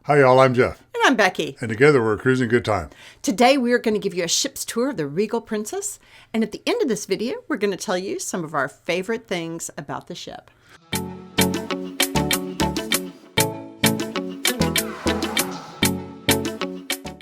Hi y'all, I'm Jeff. And I'm Becky. And together we're cruising good time. Today we are going to give you a ship's tour of the Regal Princess. And at the end of this video, we're going to tell you some of our favorite things about the ship.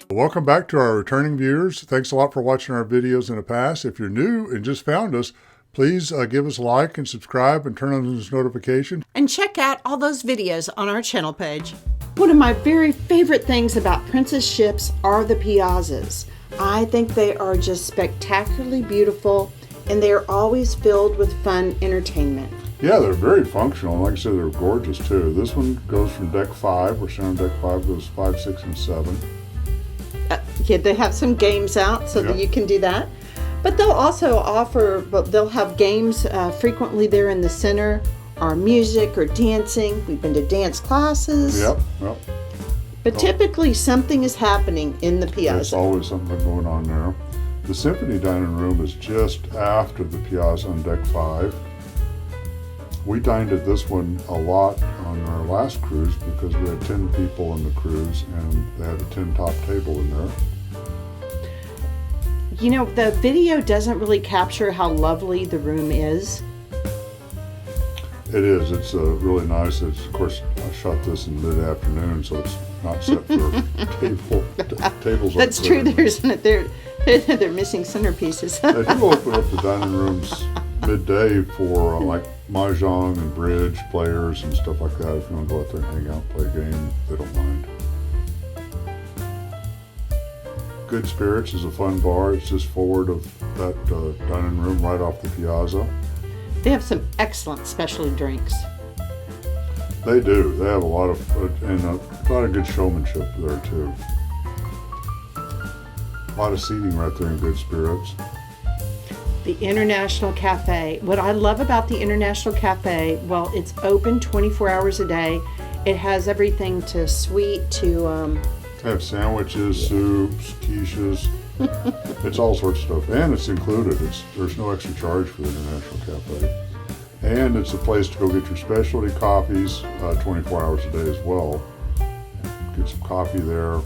Welcome back to our returning viewers. Thanks a lot for watching our videos in the past. If you're new and just found us, please give us a like and subscribe and turn on those notifications. And check out all those videos on our channel page. One of my very favorite things about Princess ships are the Piazzas. I think they are just spectacularly beautiful and they are always filled with fun entertainment. Yeah, they're very functional. Like I said, they're gorgeous too. This one goes from deck 5. We're showing deck 5 goes 5, 6, and 7. Yeah, they have some games out so that you can do that. But they'll also offer, they'll have games frequently there in the center, or music or dancing. We've been to dance classes. Yep. But typically something is happening in the Piazza. There's always something going on there. The Symphony Dining Room is just after the Piazza on deck 5. We dined at this one a lot on our last cruise because we had 10 people in the cruise and they had a 10 top table in there. You know, the video doesn't really capture how lovely the room is. It is. It's really nice. It's, of course, I shot this in mid-afternoon, so it's not set for tables. That's true. They're missing centerpieces. They do open up the dining rooms midday for like mahjong and bridge players and stuff like that. If you want to go out there and hang out, play a game, they don't mind. Good Spirits is a fun bar. It's just forward of that dining room, right off the Piazza. They have some excellent specialty drinks. They do. They have a lot of good showmanship there too. A lot of seating right there in Good Spirits. The International Cafe. What I love about the International Cafe, well, it's open 24 hours a day. It has everything to sweet to... They have sandwiches, soups, quiches. It's all sorts of stuff. And it's included. There's no extra charge for the International Cafe. And it's a place to go get your specialty coffees 24 hours a day as well. Get some coffee there.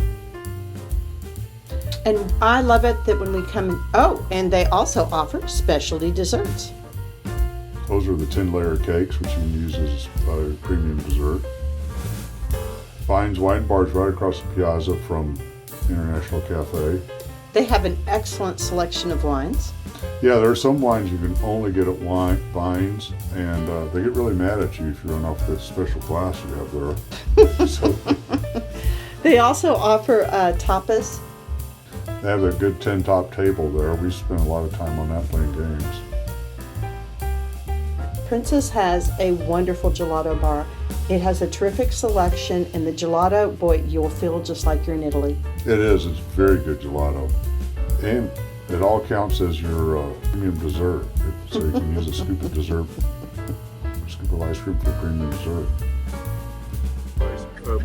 And I love it that when we come in, and they also offer specialty desserts. Those are the 10-layer cakes, which you can use as a premium dessert. Vine's Wine Bar is right across the Piazza from International Cafe. They have an excellent selection of wines. Yeah, there are some wines you can only get at Vine's, and they get really mad at you if you run off the special glass you have there. So, they also offer tapas. They have a good 10-top table there. We spent a lot of time on that playing games. Princess has a wonderful gelato bar. It has a terrific selection, and the gelato, boy, you'll feel just like you're in Italy. It is. It's very good gelato. And it all counts as your premium dessert. So you can use a scoop of dessert, a scoop of ice cream for premium dessert.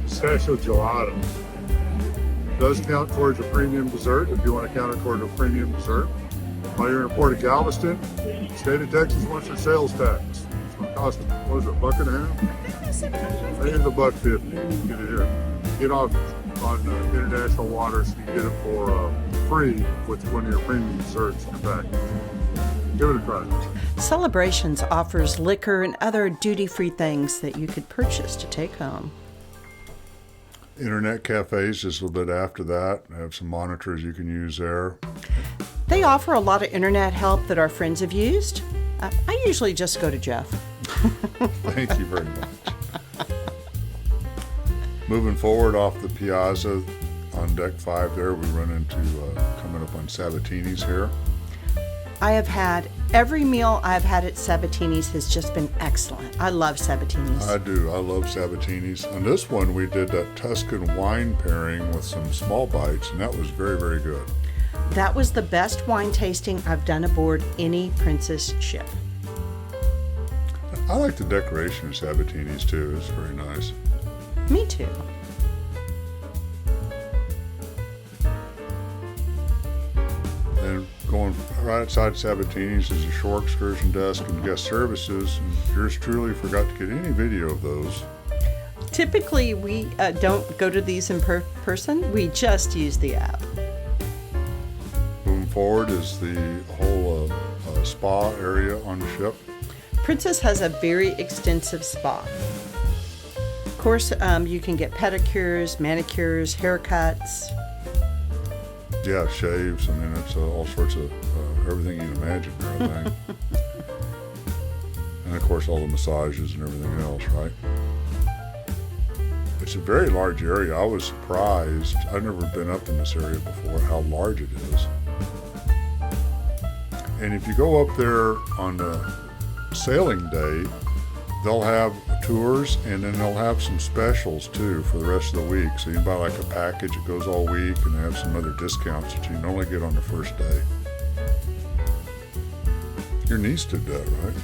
Pistachio gelato does count towards a premium dessert if you want to count it toward a premium dessert. While you're in Port of Galveston, the state of Texas wants your sales tax. It's going to cost, what is it, $1.50? I think it's $1.50. You can get it here. Get off on international waters, you can get it for free with one of your premium desserts in your package. Give it a try. Celebrations offers liquor and other duty-free things that you could purchase to take home. Internet cafes just a little bit after that. They have some monitors you can use there. They offer a lot of internet help that our friends have used. I usually just go to Jeff. Thank you very much. Moving forward off the Piazza on deck 5 there, we run into coming up on Sabatini's here. I have had, every meal I've had at Sabatini's has just been excellent. I love Sabatini's. I do. I love Sabatini's. On this one, we did that Tuscan wine pairing with some small bites, and that was very, very good. That was the best wine tasting I've done aboard any Princess ship. I like the decoration of Sabatini's too. It's very nice. Me too. And going right outside Sabatini's is a shore excursion desk and guest services. And yours truly forgot to get any video of those. Typically, we don't go to these in person. We just use the app. Moving forward is the whole spa area on the ship. Princess has a very extensive spa. Of course, you can get pedicures, manicures, haircuts. Yeah, shaves. I mean, it's all sorts of everything you can imagine there, I think. And of course, all the massages and everything else, right? It's a very large area. I was surprised. I've never been up in this area before, how large it is. And if you go up there on the sailing day, they'll have tours, and then they'll have some specials too for the rest of the week. So you can buy like a package that goes all week, and they have some other discounts that you can only get on the first day. Your niece did that, right?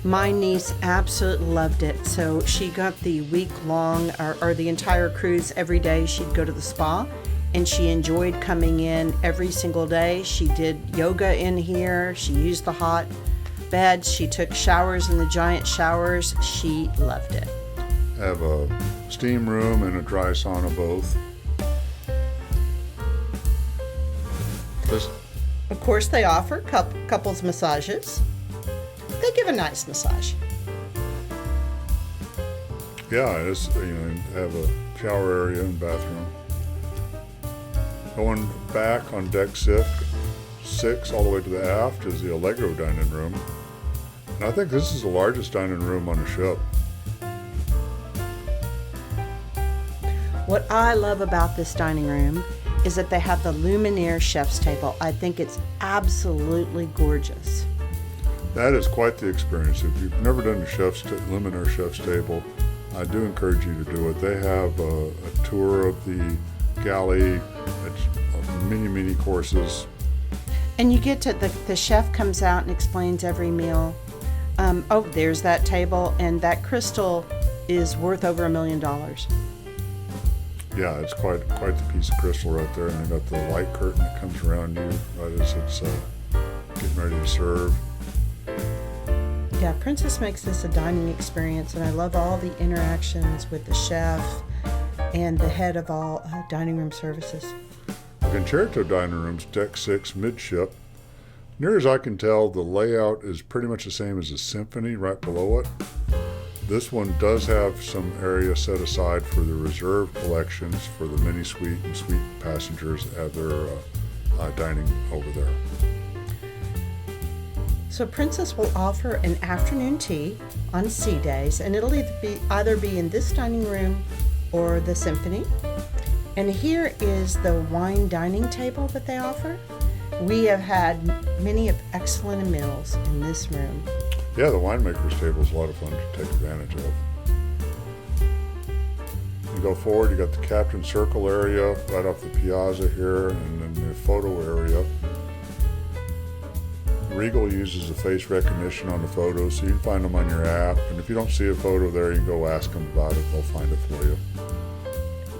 My niece absolutely loved it. So she got the week-long or the entire cruise. Every day she'd go to the spa, and she enjoyed coming in every single day. She did yoga in here. She used the hot beds. She took showers in the giant showers. She loved it. Have a steam room and a dry sauna both. Of course, they offer couples massages. They give a nice massage. Yeah, it's, have a shower area and bathroom. Going back on deck 6 all the way to the aft is the Allegro dining room. And I think this is the largest dining room on the ship. What I love about this dining room is that they have the Lumiere chef's table. I think it's absolutely gorgeous. That is quite the experience. If you've never done the Lumiere chef's table, I do encourage you to do it. They have a tour of the galley. It's many courses. And you get to, the chef comes out and explains every meal. There's that table, and that crystal is worth over $1 million. Yeah, it's quite the piece of crystal right there, and they got the light curtain that comes around you right as it's getting ready to serve. Yeah, Princess makes this a dining experience, and I love all the interactions with the chef and the head of all dining room services. The Concerto dining room's deck 6 midship. Near as I can tell, the layout is pretty much the same as the Symphony right below it. This one does have some area set aside for the reserved collections for the mini suite and suite passengers that have their dining over there. So Princess will offer an afternoon tea on sea days, and it'll either be in this dining room or the Symphony. And here is the wine dining table that they offer. We have had many excellent meals in this room. Yeah, the winemaker's table is a lot of fun to take advantage of. You go forward, you got the Captain Circle area right off the Piazza here, and then the photo area. Regal uses the face recognition on the photos, so you can find them on your app. And if you don't see a photo there, you can go ask them about it. They'll find it for you.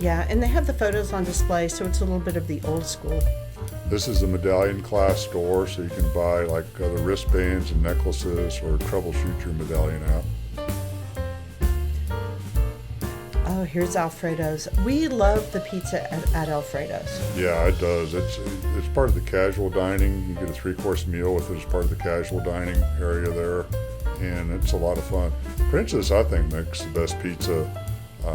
Yeah, and they have the photos on display, so it's a little bit of the old school. This is the medallion class store, so you can buy like the wristbands and necklaces or troubleshoot your medallion app. Oh, here's Alfredo's. We love the pizza at Alfredo's. Yeah, it does. It's part of the casual dining. You get a 3-course meal with it as part of the casual dining area there, and it's a lot of fun. Princess, I think, makes the best pizza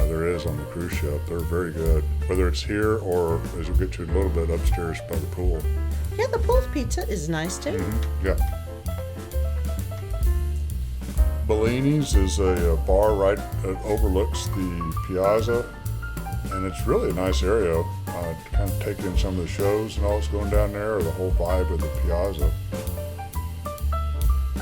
there is on the cruise ship. They're very good, whether it's here or, as we'll get to in a little bit, upstairs by the pool. Yeah, the pool's pizza is nice too. Mm-hmm. Yeah. Bellini's is a bar right that overlooks the Piazza, and it's really a nice area to kind of take in some of the shows and all that's going down there, or the whole vibe of the Piazza.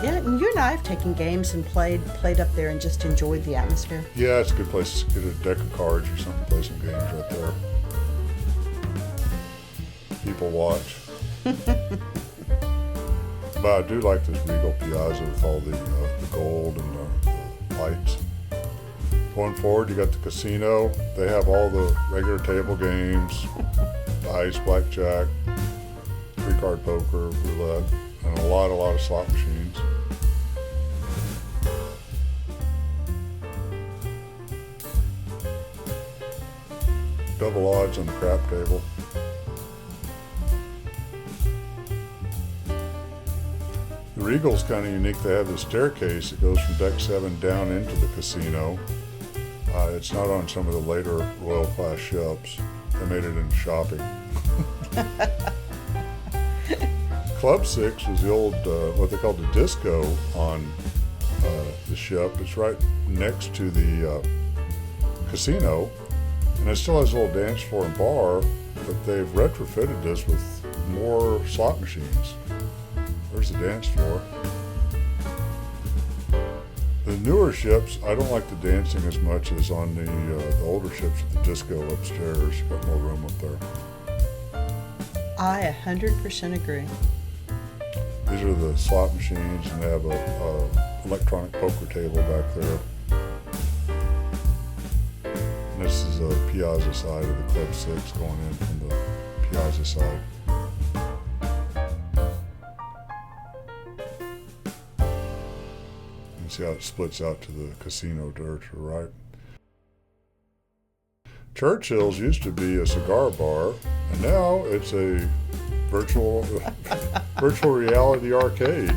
Yeah, and you and I have taken games and played up there and just enjoyed the atmosphere. Yeah, it's a good place to get a deck of cards or something, play some games right there. People watch. But I do like this Regal Piazza with all the gold and the lights. Going forward, you got the casino. They have all the regular table games, dice, blackjack, 3-card poker, roulette, and a lot of slot machines. double odds on the crap table. The Regal's kind of unique. They have this staircase that goes from deck 7 down into the casino. It's not on some of the later Royal class ships. They made it into shopping. Club 6 was the old, what they called the disco on the ship. It's right next to the casino, and it still has a little dance floor and bar, but they've retrofitted this with more slot machines. There's the dance floor. The newer ships, I don't like the dancing as much as on the older ships with the disco upstairs. Got more room up there. I 100% agree. These are the slot machines, and they have a electronic poker table back there. And this is the Piazza side of the Club 6 going in from the Piazza side. You see how it splits out to the casino to the right. Churchill's used to be a cigar bar, and now it's a virtual reality arcade.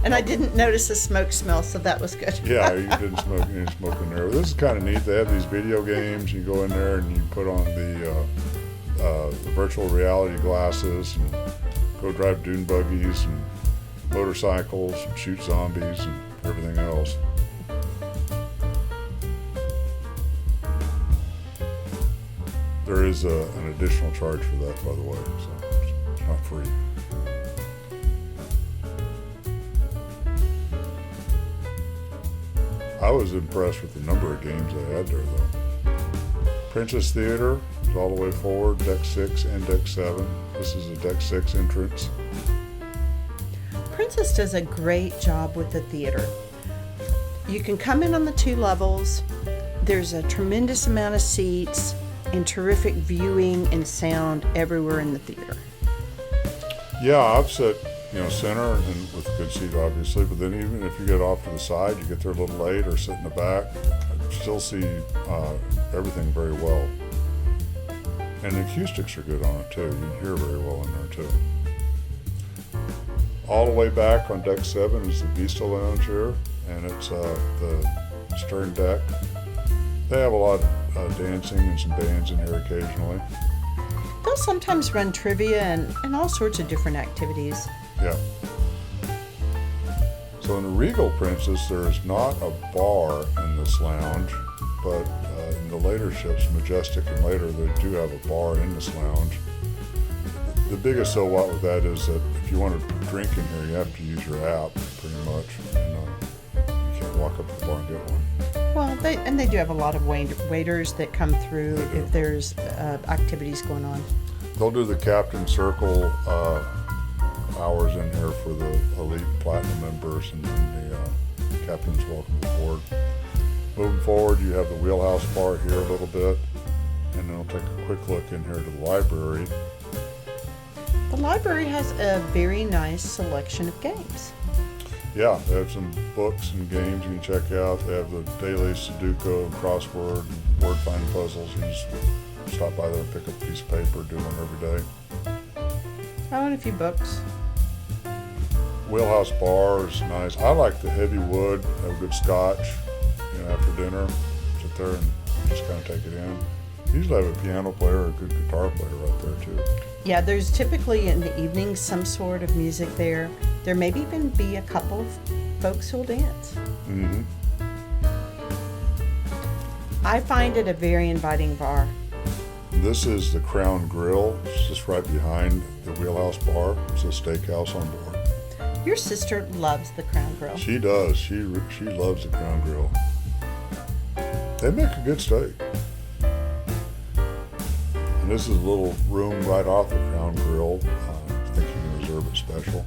And I didn't notice the smoke smell, so that was good. Yeah, you didn't smoke any smoke in there. This is kind of neat. They have these video games. You go in there and you put on the virtual reality glasses and go drive dune buggies and motorcycles and shoot zombies and everything else. There is an additional charge for that, by the way, so it's not free. I was impressed with the number of games they had there, though. Princess Theater is all the way forward, deck 6 and deck 7. This is a deck 6 entrance. Princess does a great job with the theater. You can come in on the 2 levels. There's a tremendous amount of seats and terrific viewing and sound everywhere in the theater. Yeah, I've sat, center and with a good seat, obviously, but then even if you get off to the side, you get there a little late or sit in the back, I still see everything very well. And the acoustics are good on it too. You can hear very well in there too. All the way back on deck 7 is the Vista Lounge here, and it's the stern deck. They have a lot of dancing and some bands in here occasionally. They'll sometimes run trivia and all sorts of different activities. Yeah. So in the Regal Princess, there's not a bar in this lounge, but in the later ships, Majestic and later, they do have a bar in this lounge. The biggest so what with that is that if you want to drink in here, you have to use your app, pretty much. And, you can't walk up to the bar and get one. Well, they do have a lot of waiters that come through if there's activities going on. They'll do the Captain Circle hours in here for the Elite Platinum members and then the Captain's Welcome Aboard. Moving forward, you have the Wheelhouse Bar here a little bit, and then we'll take a quick look in here to the library. The library has a very nice selection of games. Yeah, they have some books and games you can check out. They have the daily Sudoku and crossword and word finding puzzles. You just stop by there and pick up a piece of paper, do one every day. I own a few books. Wheelhouse Bar is nice. I like the heavy wood, have good scotch, after dinner. Sit there and just kind of take it in. Usually have a piano player or a good guitar player right there too. Yeah, there's typically in the evening some sort of music there. There may even be a couple of folks who'll dance. Mm-hmm. I find it a very inviting bar. This is the Crown Grill. It's just right behind the Wheelhouse Bar. It's a steakhouse on board. Your sister loves the Crown Grill. She does. She loves the Crown Grill. They make a good steak. And this is a little room right off the Crown Grill. I think you can reserve it special.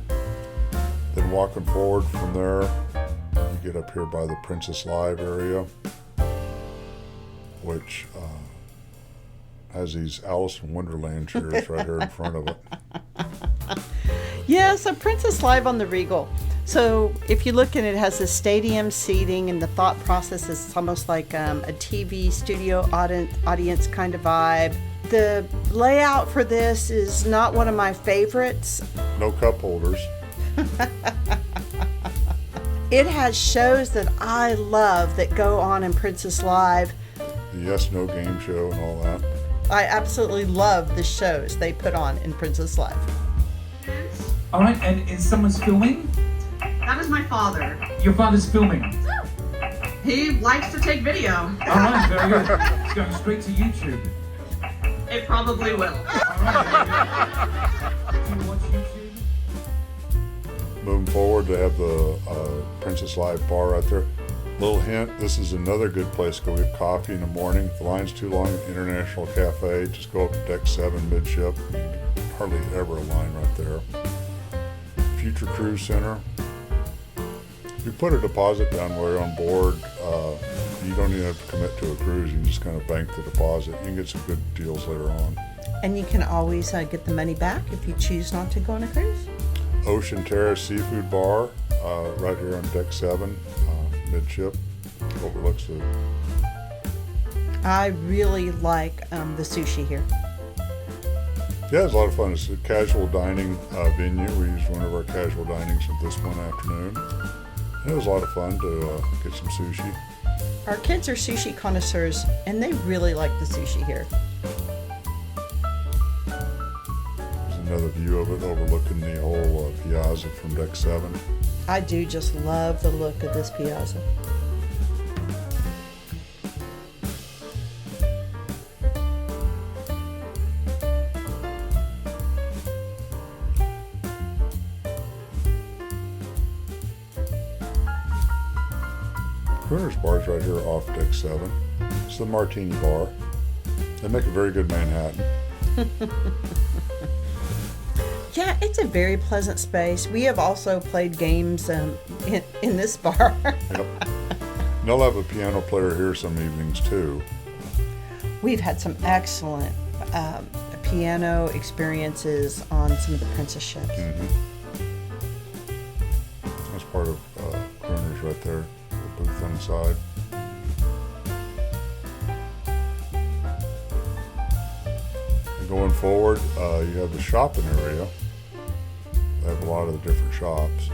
Then walking forward from there, you get up here by the Princess Live area, which has these Alice in Wonderland chairs right here in front of it. Yeah, so Princess Live on the Regal. So if you look at it, it has the stadium seating, and the thought process is almost like a TV studio audience kind of vibe. The layout for this is not one of my favorites. No cup holders. It has shows that I love that go on in Princess Live. The yes, no game show and all that. I absolutely love the shows they put on in Princess Live. All right, and is someone's filming? That is my father. Your father's filming. He likes to take video. All right, very good. It's going straight to YouTube. It probably will. All right. Do you watch YouTube? Moving forward, they have the Princess Live bar right there. Little hint, this is another good place to go get coffee in the morning. If the line's too long at International Cafe, just go up to Deck 7 midship. Hardly ever a line right there. Future Cruise Center. You put a deposit down while you're on board. You don't even have to commit to a cruise. You can just kind of bank the deposit. You can get some good deals later on. And you can always get the money back if you choose not to go on a cruise. Ocean Terrace Seafood Bar, right here on Deck 7, midship, overlooks the... I really like the sushi here. Yeah, it's a lot of fun. It's a casual dining venue. We used one of our casual dinings this one afternoon. And it was a lot of fun to get some sushi. Our kids are sushi connoisseurs, and they really like the sushi here. There's another view of it overlooking the whole Piazza from Deck 7. I do just love the look of this Piazza. Crooner's Bar's right here off Deck 7. It's the Martini Bar. They make a very good Manhattan. Yeah, it's a very pleasant space. We have also played games in this bar. Yep. And they'll have a piano player here some evenings too. We've had some excellent piano experiences on some of the princess ships. Mm-hmm. That's part of Crooner's right there. The booth on the side. And going forward, you have the shopping area. They have a lot of the different shops.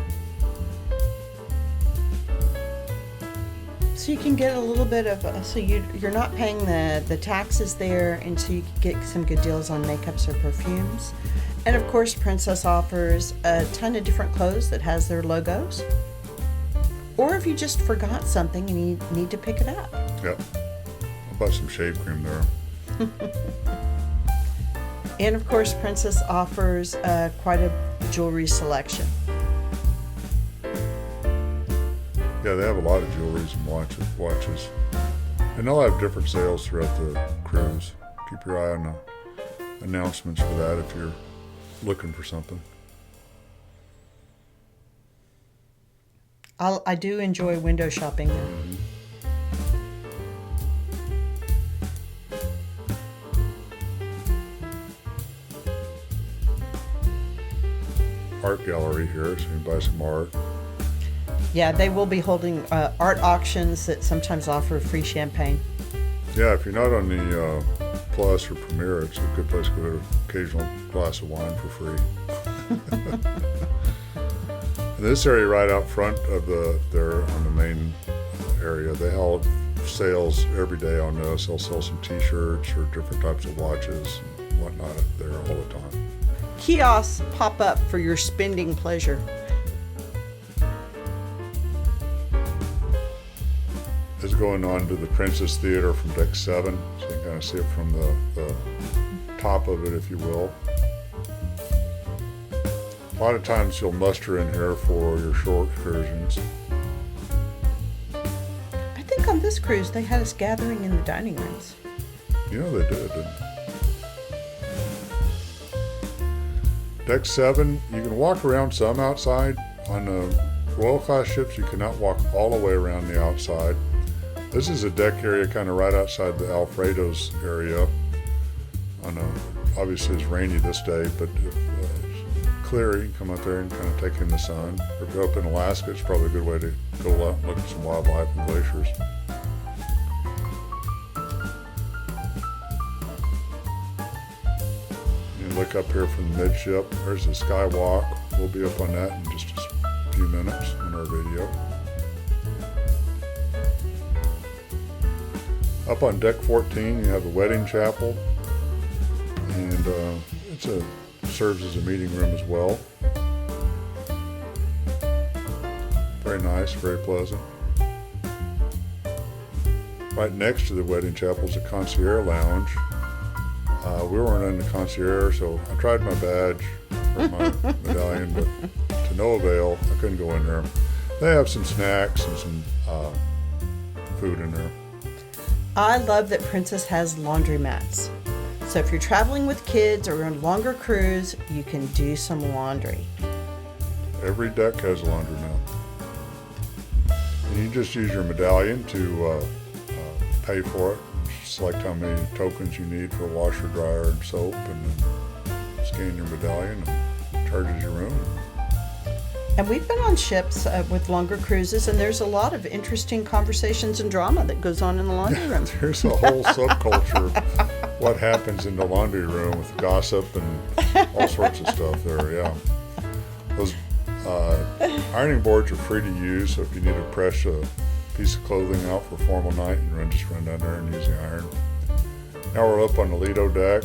So you can get a little bit of, you're not paying the taxes there, and so you can get some good deals on makeups or perfumes. And of course, Princess offers a ton of different clothes that has their logos. Or if you just forgot something and you need to pick it up. Yep. I'll buy some shave cream there. And of course, Princess offers quite a jewelry selection. Yeah, they have a lot of jewelries and watches. And they'll have different sales throughout the cruise. Keep your eye on the announcements for that if you're looking for something. I do enjoy window shopping there. Mm-hmm. Art gallery here, so you can buy some art. Yeah, they will be holding art auctions that sometimes offer free champagne. Yeah, if you're not on the Plus or Premiere, it's a good place to go get an occasional glass of wine for free. In this area right out front of there on the main area, they hold sales every day on this. They'll sell some t-shirts or different types of watches and whatnot there all the time. Kiosks pop up for your spending pleasure. This is going on to the Princess Theater from Deck 7, so you can kind of see it from the top of it, if you will. A lot of times you'll muster in here for your shore excursions. I think on this cruise they had us gathering in the dining rooms. You know they did, didn't they? Deck 7, you can walk around some outside. On the Royal Class ships, you cannot walk all the way around the outside. This is a deck area kind of right outside the Alfredo's area. Obviously it's rainy this day, but clear, you can come out there and kind of take in the sun. If you're up in Alaska, it's probably a good way to go out and look at some wildlife and glaciers. You look up here from the midship, there's the skywalk. We'll be up on that in just a few minutes in our video. Up on deck 14, you have the wedding chapel, and it serves as a meeting room as well. Very nice, very pleasant. Right next to the wedding chapel is a concierge lounge. We weren't in the concierge, so I tried my badge or my medallion, but to no avail. I couldn't go in there. They have some snacks and some food in there. I love that Princess has laundromats. So if you're traveling with kids or on a longer cruise, you can do some laundry. Every deck has a laundromat. And you just use your medallion to pay for it. Select how many tokens you need for a washer, dryer, and soap, and then scan your medallion and charges your room. And we've been on ships with longer cruises, and there's a lot of interesting conversations and drama that goes on in the laundry room. There's a whole subculture of what happens in the laundry room with gossip and all sorts of stuff there, yeah. Those ironing boards are free to use, so if you need to press a piece of clothing out for a formal night, you just run down there and use the iron. Now we're up on the Lido Deck.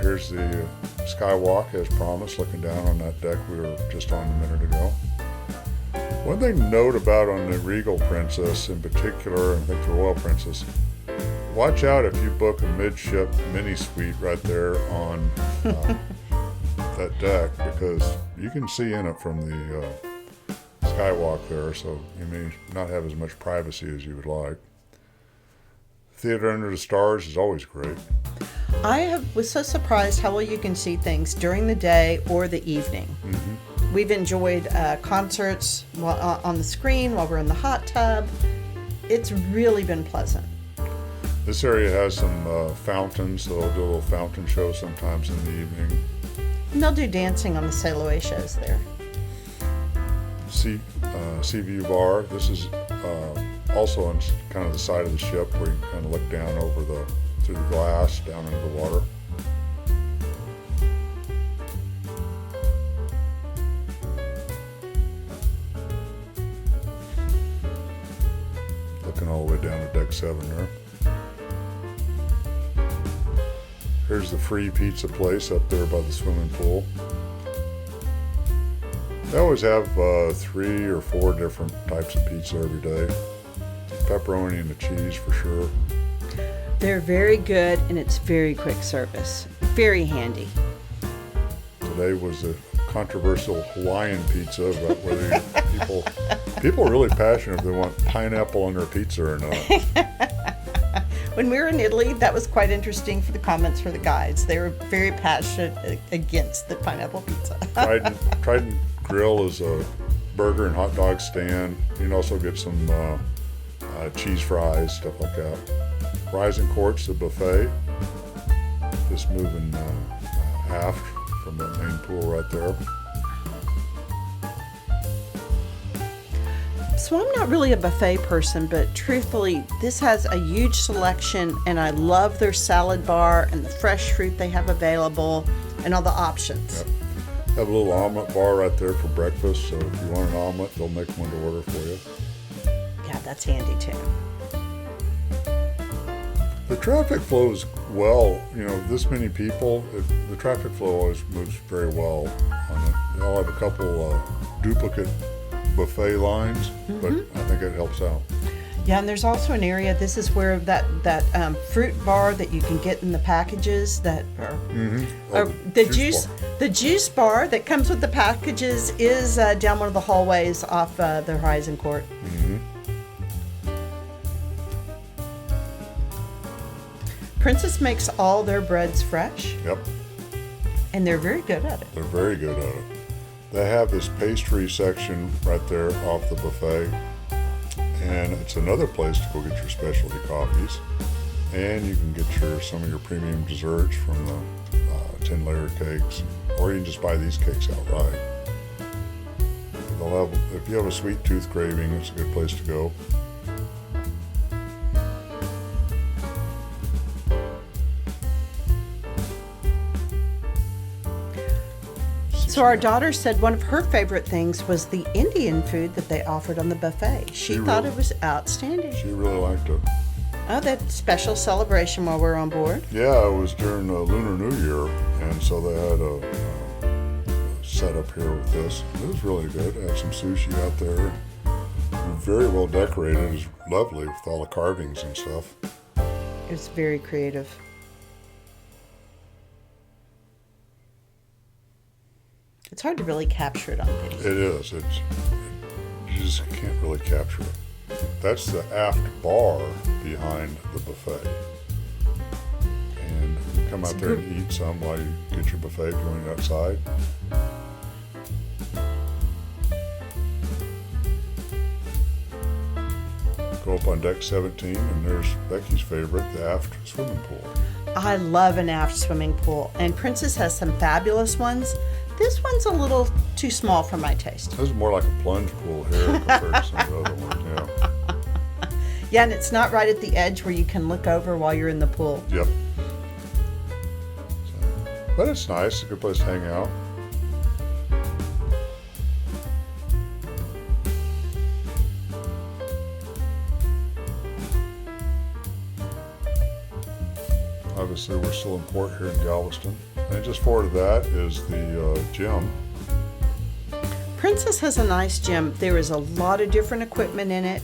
Here's the skywalk as promised, looking down on that deck we were just on a minute ago. One thing to note about on the Regal Princess in particular, and I think the Royal Princess, watch out if you book a midship mini suite right there on that deck, because you can see in it from the skywalk there, so you may not have as much privacy as you would like. Theater under the stars is always great. Was so surprised how well you can see things during the day or the evening. Mm-hmm. We've enjoyed concerts on the screen while we're in the hot tub. It's really been pleasant. This area has some fountains. They'll do a little fountain show sometimes in the evening. And they'll do dancing on the sail away shows there. Sea view bar. This is also on kind of the side of the ship where you can kind of look down over through the glass down into the water. Looking all the way down to deck 7 there. Here's the free pizza place up there by the swimming pool. They always have 3 or 4 different types of pizza every day. Pepperoni and the cheese for sure. They're very good, and it's very quick service. Very handy. Today was a controversial Hawaiian pizza, but whether people are really passionate if they want pineapple on their pizza or not. When we were in Italy, that was quite interesting for the comments for the guides. They were very passionate against the pineapple pizza. Trident Grill is a burger and hot dog stand. You can also get some cheese fries, stuff like that. Rising Court's a buffet. Just moving aft from the main pool right there. So I'm not really a buffet person, but truthfully, this has a huge selection, and I love their salad bar and the fresh fruit they have available and all the options. Yep. Have a little omelet bar right there for breakfast, so if you want an omelet, they'll make one to order for you. Yeah, that's handy too. The traffic flows well, this many people, the traffic flow always moves very well on it. They'll have a couple duplicate buffet lines, but I think it helps out. Yeah, and there's also an area, this is where that fruit bar that you can get in the packages that are, the juice bar that comes with the packages is down one of the hallways off the Horizon Court. Mm-hmm. Princess makes all their breads fresh. Yep. And they're very good at it. They're very good at it. They have this pastry section right there off the buffet. And it's another place to go get your specialty coffees. And you can get some of your premium desserts from the 10-layer cakes, or you can just buy these cakes outright. They'll have, if you have a sweet tooth craving, it's a good place to go. So our daughter said one of her favorite things was the Indian food that they offered on the buffet. She thought it was outstanding. She really liked it. Oh, that special celebration while we're on board. Yeah, it was during Lunar New Year, and so they had a setup here with this. It was really good. They had some sushi out there. Very well decorated. It was lovely with all the carvings and stuff. It was very creative. It's hard to really capture it on video. It is. You just can't really capture it. That's the aft bar behind the buffet. And you come out there and eat some while you get your buffet going outside. Go up on deck 17, and there's Becky's favorite, the aft swimming pool. I love an aft swimming pool, and Princess has some fabulous ones. This one's a little too small for my taste. This is more like a plunge pool here compared to some of the other ones, yeah. Yeah, and it's not right at the edge where you can look over while you're in the pool. Yep. But it's nice, it's a good place to hang out. Obviously, we're still in port here in Galveston. And just forward of that is the gym. Princess has a nice gym. There is a lot of different equipment in it.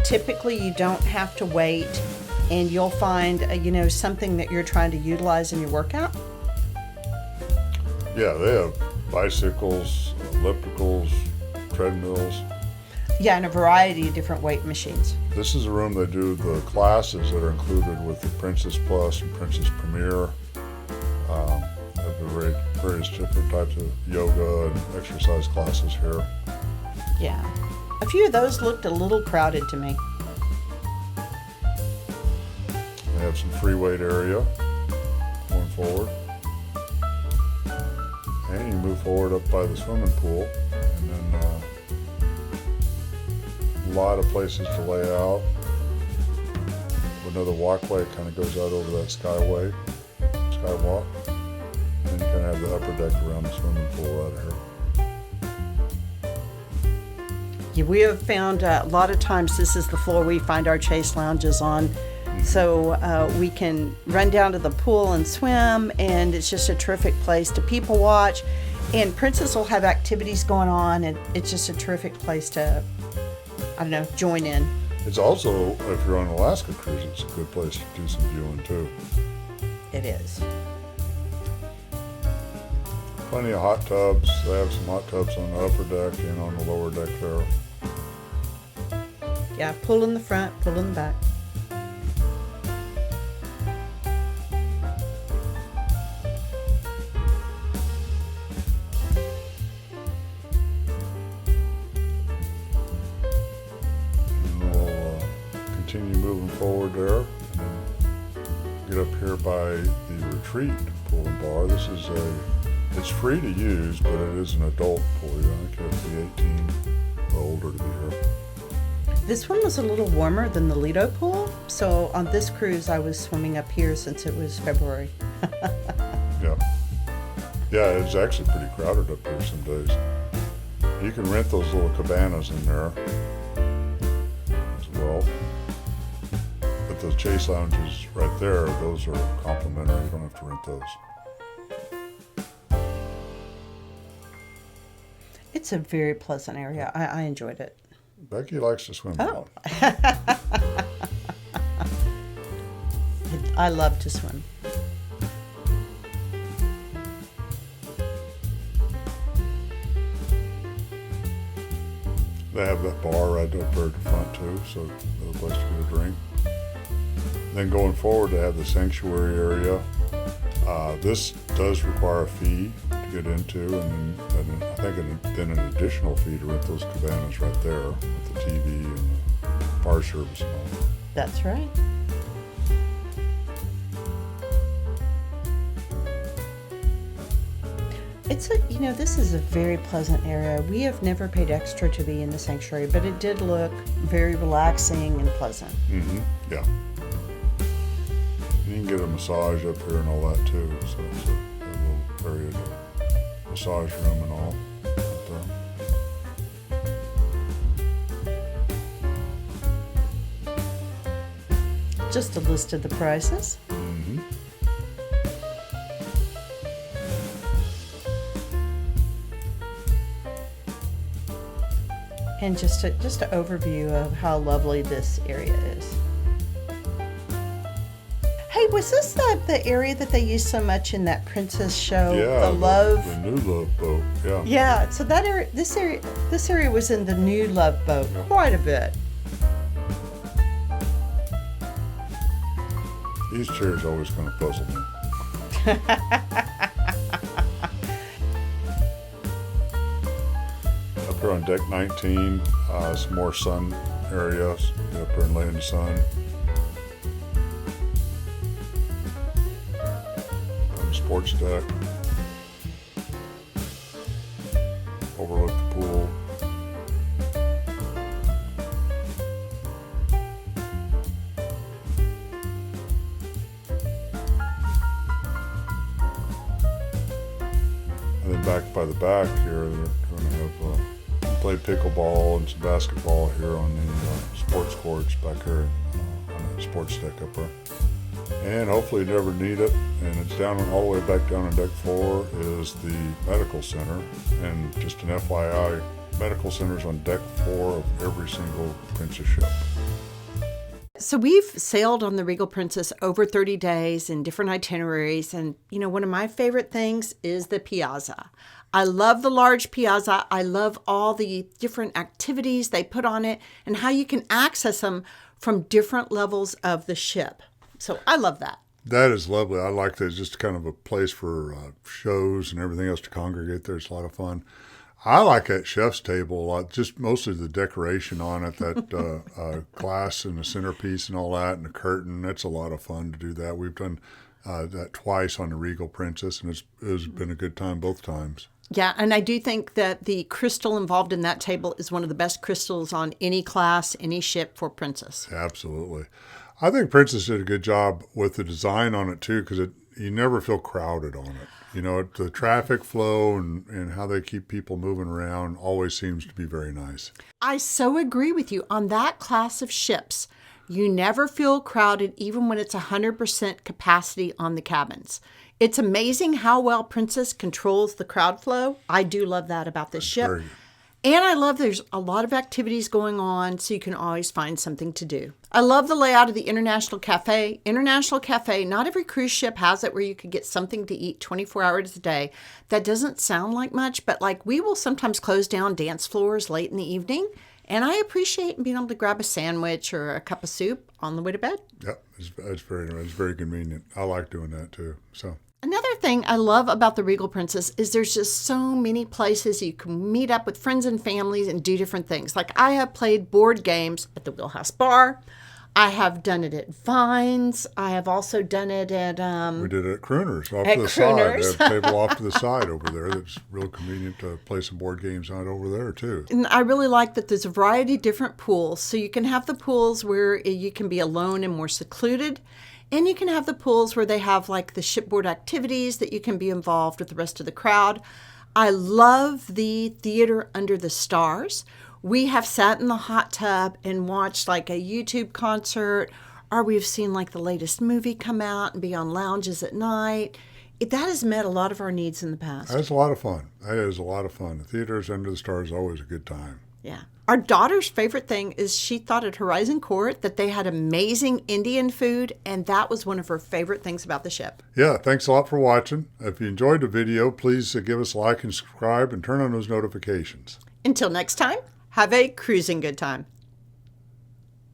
Typically, you don't have to wait, and you'll find, something that you're trying to utilize in your workout. Yeah, they have bicycles, ellipticals, treadmills. Yeah, and a variety of different weight machines. This is a room they do the classes that are included with the Princess Plus and Princess Premier. They have various different types of yoga and exercise classes here. Yeah. A few of those looked a little crowded to me. They have some free weight area going forward. And you move forward up by the swimming pool, and then a lot of places to lay out. Another walkway kind of goes out over that skywalk. And then you kind of have the upper deck around the swimming pool out here. Yeah, we have found a lot of times this is the floor we find our chase lounges on. So we can run down to the pool and swim, and it's just a terrific place to people watch. And Princess will have activities going on, and it's just a terrific place to, join in. It's also, if you're on an Alaska cruise, it's a good place to do some viewing too. It is. Plenty of hot tubs. They have some hot tubs on the upper deck and on the lower deck there. Yeah, pool in the front, pool in the back. Continue moving forward there, and get up here by the retreat pool and bar. It's free to use, but it is an adult pool. I think you have to be 18 or older to be here. This one was a little warmer than the Lido pool, so on this cruise I was swimming up here since it was February. Yeah, it's actually pretty crowded up here some days. You can rent those little cabanas in there as well. But those chase lounges right there, those are complimentary. You don't have to rent those. It's a very pleasant area. I enjoyed it. Becky likes to swim. Oh. I love to swim. They have that bar right up there at the front too, so another place to get a drink. Then going forward, they have the sanctuary area. This does require a fee to get into, and then I think then an additional fee to rent those cabanas right there with the TV and the bar service and all. That's right. This is a very pleasant area. We have never paid extra to be in the sanctuary, but it did look very relaxing and pleasant. Yeah. You can get a massage up here and all that too. So it's a little area to massage room and all. Just a list of the prices. And just an overview of how lovely this area is. Hey, was this the area that they used so much in that Princess show? Yeah, the Love. The new Love boat. Yeah. Yeah. So that area, this area was in the new Love boat quite a bit. These chairs always kind of puzzle me. Up here on deck 19, some more sun areas. Get up there and lay in the sun. On the sports deck. Overlook the pool. And then back by the back here, they're going to have play pickleball and some basketball here on the sports courts back here on the sports deck up there. And hopefully you never need it. And it's down all the way back down on deck 4 is the medical center. And just an FYI, medical centers on deck 4 of every single Princess ship. So we've sailed on the Regal Princess over 30 days in different itineraries. And, one of my favorite things is the Piazza. I love the large Piazza. I love all the different activities they put on it and how you can access them from different levels of the ship. So I love that. That is lovely. I like that. It's just kind of a place for shows and everything else to congregate there. It's a lot of fun. I like that chef's table a lot, just mostly the decoration on it, that glass and the centerpiece and all that, and the curtain. That's a lot of fun to do that. We've done that twice on the Regal Princess, and it's been a good time both times. Yeah, and I do think that the crystal involved in that table is one of the best crystals on any class, any ship for Princess. Absolutely. I think Princess did a good job with the design on it, too, because you never feel crowded on it. The traffic flow and how they keep people moving around always seems to be very nice. I so agree with you. On that class of ships, you never feel crowded even when it's 100% capacity on the cabins. It's amazing how well Princess controls the crowd flow. I do love that about this ship. And I love there's a lot of activities going on, so you can always find something to do. I love the layout of the International Cafe. International Cafe, not every cruise ship has it where you could get something to eat 24 hours a day. That doesn't sound like much, but we will sometimes close down dance floors late in the evening. And I appreciate being able to grab a sandwich or a cup of soup on the way to bed. Yep, it's very convenient. I like doing that too. So. Another thing I love about the Regal Princess is there's just so many places you can meet up with friends and families and do different things. I have played board games at the Wheelhouse Bar. I have done it at Vines. I have also done it at... we did it at Crooners off to the side. They have a table off to the side over there that's real convenient to play some board games out over there too. And I really like that there's a variety of different pools. So you can have the pools where you can be alone and more secluded. And you can have the pools where they have the shipboard activities that you can be involved with the rest of the crowd. I love the theater under the stars. We have sat in the hot tub and watched a YouTube concert, or we've seen the latest movie come out and be on lounges at night. That has met a lot of our needs in the past. That's a lot of fun. That is a lot of fun. The theaters under the stars is always a good time. Yeah. Our daughter's favorite thing is she thought at Horizon Court that they had amazing Indian food, and that was one of her favorite things about the ship. Yeah, thanks a lot for watching. If you enjoyed the video, please give us a like and subscribe and turn on those notifications. Until next time, have a cruising good time.